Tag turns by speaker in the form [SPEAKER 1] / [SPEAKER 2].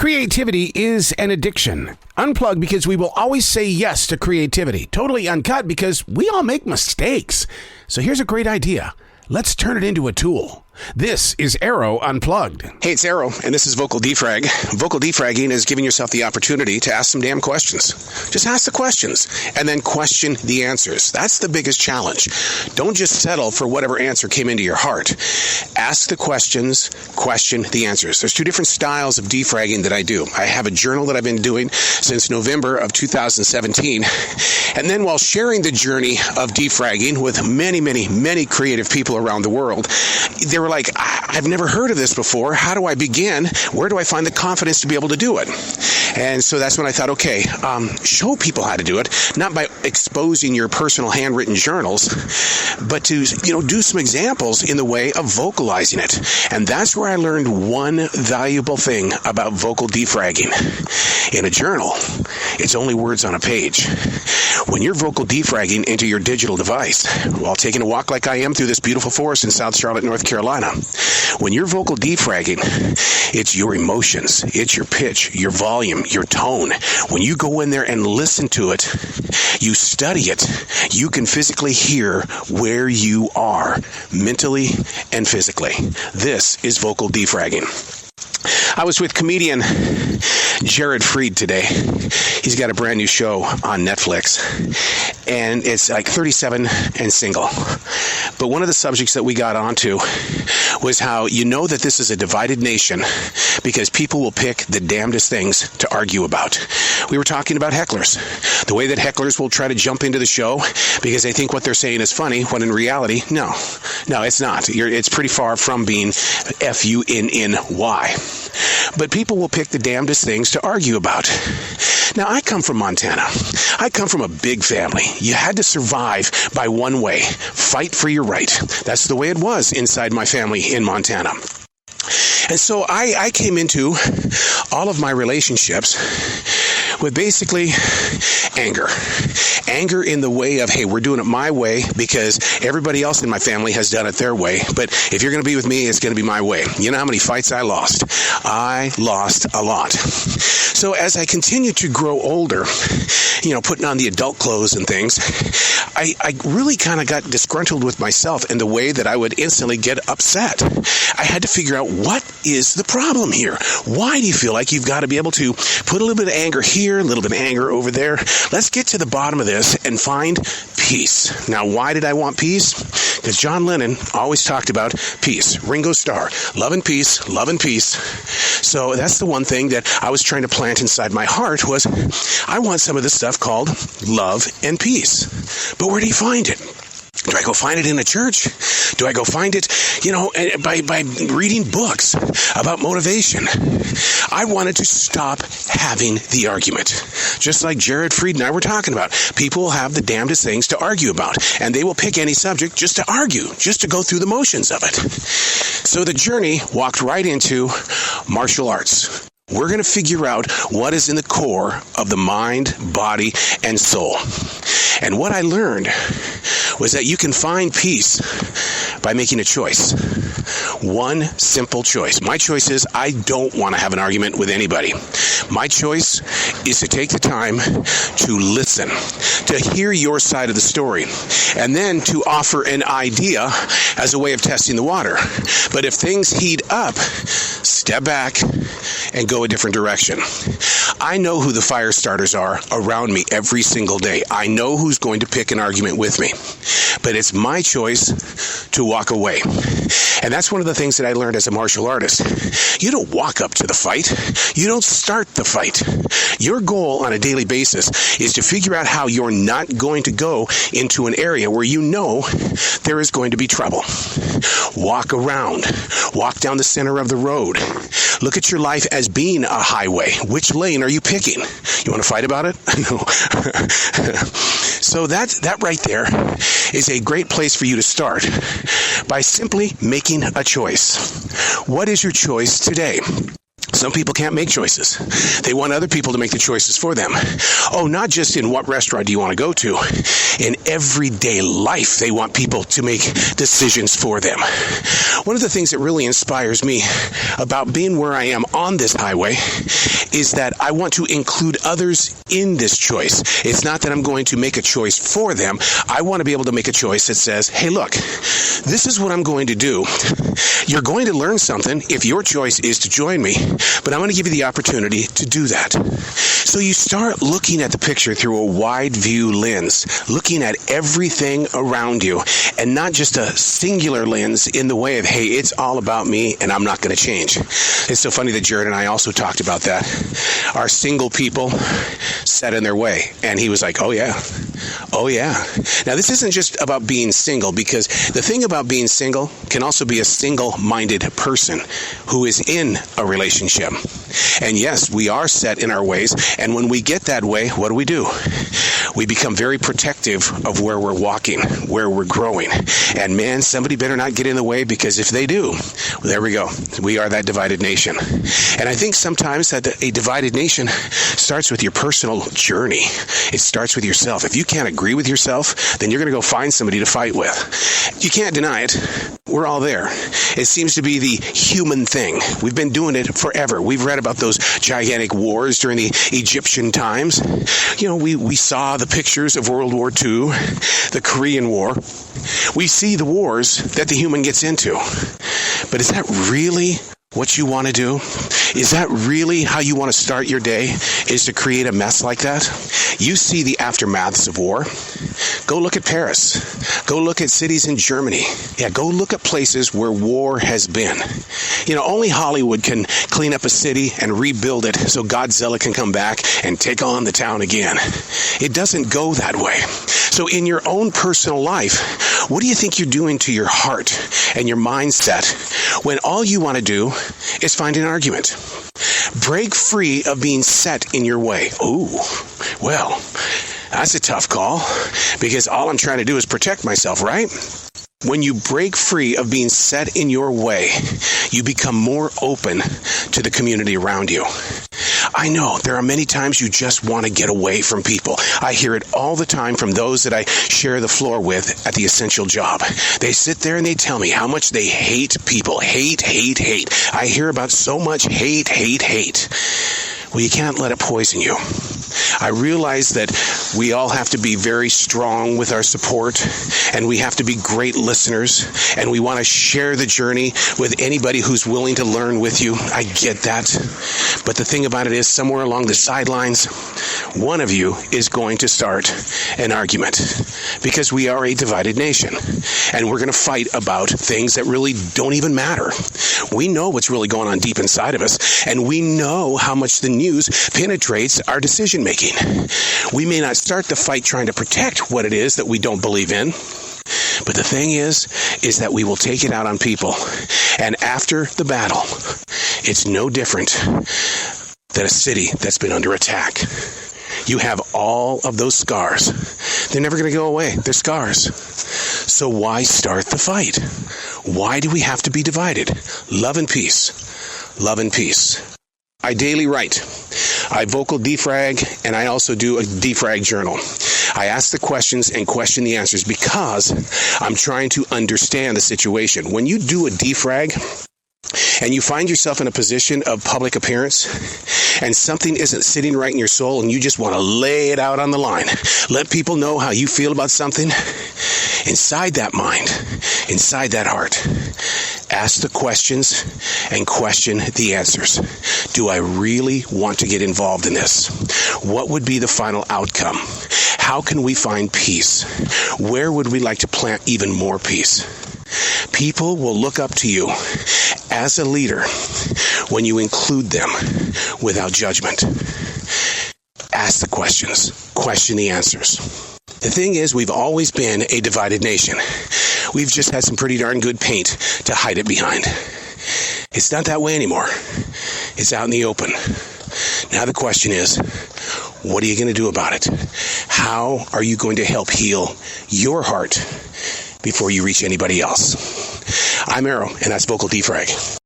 [SPEAKER 1] Creativity is an addiction. Unplugged because we will always say yes to creativity. Totally uncut because we all make mistakes. So here's a great idea. Let's turn it into a tool. This is Arroe Unplugged.
[SPEAKER 2] Hey, it's Arroe, and this is Vocal Defrag. Vocal defragging is giving yourself the opportunity to ask some damn questions. Just ask the questions, and then question the answers. That's the biggest challenge. Don't just settle for whatever answer came into your heart. Ask the questions, question the answers. There's two different styles of defragging that I do. I have a journal that I've been doing since November of 2017, and then while sharing the journey of defragging with many creative people around the world, they were like, I've never heard of this before. How do I begin? Where do I find the confidence to be able to do it? And so that's when I thought, okay, show people how to do it, not by exposing your personal handwritten journals, but to, do some examples in the way of vocalizing it. And that's where I learned one valuable thing about vocal defragging. In a journal, it's only words on a page. When you're vocal defragging into your digital device, while taking a walk like I am through this beautiful forest in South Charlotte, North Carolina, when you're vocal defragging, it's your emotions, it's your pitch, your volume, your tone. When you go in there and listen to it, you study it, you can physically hear where you are, mentally and physically. This is vocal defragging. I was with comedian Jared Freed today. He's got a brand new show on Netflix, and it's like 37 and single. But one of the subjects that we got onto was how that this is a divided nation because people will pick the damnedest things to argue about. We were talking about hecklers. The way that hecklers will try to jump into the show because they think what they're saying is funny, when in reality, no, it's not. It's pretty far from being F-U-N-N-Y. But people will pick the damnedest things to argue about. Now, I come from Montana. I come from a big family. You had to survive by one way: fight for your right. That's the way it was inside my family in Montana. And so I came into all of my relationships with basically anger. Anger in the way of, hey, we're doing it my way because everybody else in my family has done it their way. But if you're going to be with me, it's going to be my way. You know how many fights I lost? I lost a lot. So as I continued to grow older, putting on the adult clothes and things, I really kind of got disgruntled with myself in the way that I would instantly get upset. I had to figure out, what is the problem here? Why do you feel like you've got to be able to put a little bit of anger here, a little bit of anger over there? Let's get to the bottom of this and find peace. Now, why did I want peace? Because John Lennon always talked about peace. Ringo Starr, love and peace, love and peace. So that's the one thing that I was trying to plant inside my heart was, I want some of this stuff called love and peace. But where do you find it? Do I go find it in a church? Do I go find it, by reading books about motivation? I wanted to stop having the argument. Just like Jared Freed and I were talking about. People will have the damnedest things to argue about, and they will pick any subject just to argue, just to go through the motions of it. So the journey walked right into martial arts. We're going to figure out what is in the core of the mind, body, and soul. And what I learned was that you can find peace by making a choice. One simple choice. My choice is I don't want to have an argument with anybody. My choice is to take the time to listen, to hear your side of the story, and then to offer an idea as a way of testing the water. But if things heat up, step back and go a different direction. I know who the fire starters are around me every single day. I know who's going to pick an argument with me. But it's my choice to walk away. And that's one of the things that I learned as a martial artist. You don't walk up to the fight. You don't start the fight. Your goal on a daily basis is to figure out how you're not going to go into an area where you know there is going to be trouble. Walk around. Walk down the center of the road. Look at your life as being a highway. Which lane are you picking? You want to fight about it? No. So that right there is a great place for you to start by simply making a choice. What is your choice today? Some people can't make choices. They want other people to make the choices for them. Oh, not just in what restaurant do you want to go to. In everyday life, they want people to make decisions for them. One of the things that really inspires me about being where I am on this highway is that I want to include others in this choice. It's not that I'm going to make a choice for them. I want to be able to make a choice that says, hey, look, this is what I'm going to do. You're going to learn something if your choice is to join me, but I'm going to give you the opportunity to do that. So you start looking at the picture through a wide view lens, looking at everything around you, and not just a singular lens in the way of, hey, it's all about me and I'm not going to change. It's so funny that Jared and I also talked about that. Our single people set in their way. And he was like, oh yeah. Now, this isn't just about being single, because the thing about being single can also be a single-minded person who is in a relationship. And yes, we are set in our ways. And when we get that way, what do? We become very protective of where we're walking, where we're growing. And man, somebody better not get in the way, because if they do, there we go. We are that divided nation. And I think sometimes that a divided nation starts with your personal journey. It starts with yourself. If you can't agree with yourself, then you're going to go find somebody to fight with. You can't deny it. We're all there. It seems to be the human thing. We've been doing it forever. We've read about those gigantic wars during the Egyptian times. You know, we saw the pictures of World War II, the Korean War. We see the wars that the human gets into. But is that really what you want to do? Is that really how you want to start your day, is to create a mess like that? You see the aftermaths of war. Go look at Paris. Go look at cities in Germany. Yeah, go look at places where war has been. You know, only Hollywood can clean up a city and rebuild it so Godzilla can come back and take on the town again. It doesn't go that way. So in your own personal life, what do you think you're doing to your heart and your mindset when all you want to do is find an argument? Break free of being set in your way. Ooh, well, that's a tough call, because all I'm trying to do is protect myself, right? When you break free of being set in your way, you become more open to the community around you. I know there are many times you just want to get away from people. I hear it all the time from those that I share the floor with at the Essential Job. They sit there and they tell me how much they hate people. Hate. I hear about so much hate. Well, you can't let it poison you. I realize that we all have to be very strong with our support, and we have to be great listeners, and we want to share the journey with anybody who's willing to learn with you. I get that. But the thing about it is, somewhere along the sidelines, one of you is going to start an argument, because we are a divided nation, and we're going to fight about things that really don't even matter. We know what's really going on deep inside of us, and we know how much the news penetrates our decision making. We may not start the fight trying to protect what it is that we don't believe in, but the thing is that we will take it out on people. And after the battle, it's no different than a city that's been under attack. You have all of those scars. They're never going to go away. They're scars. So why start the fight? Why do we have to be divided? Love and peace. Love and peace. I daily write. I vocal defrag, and I also do a defrag journal. I ask the questions and question the answers because I'm trying to understand the situation. When you do a defrag and you find yourself in a position of public appearance and something isn't sitting right in your soul and you just want to lay it out on the line, let people know how you feel about something, inside that mind, inside that heart, ask the questions and question the answers. Do I really want to get involved in this? What would be the final outcome? How can we find peace? Where would we like to plant even more peace? People will look up to you as a leader when you include them without judgment. Ask the questions, question the answers. The thing is, we've always been a divided nation. We've just had some pretty darn good paint to hide it behind. It's not that way anymore. It's out in the open. Now the question is, what are you going to do about it? How are you going to help heal your heart before you reach anybody else? I'm Arroe, and that's Vocal Defrag.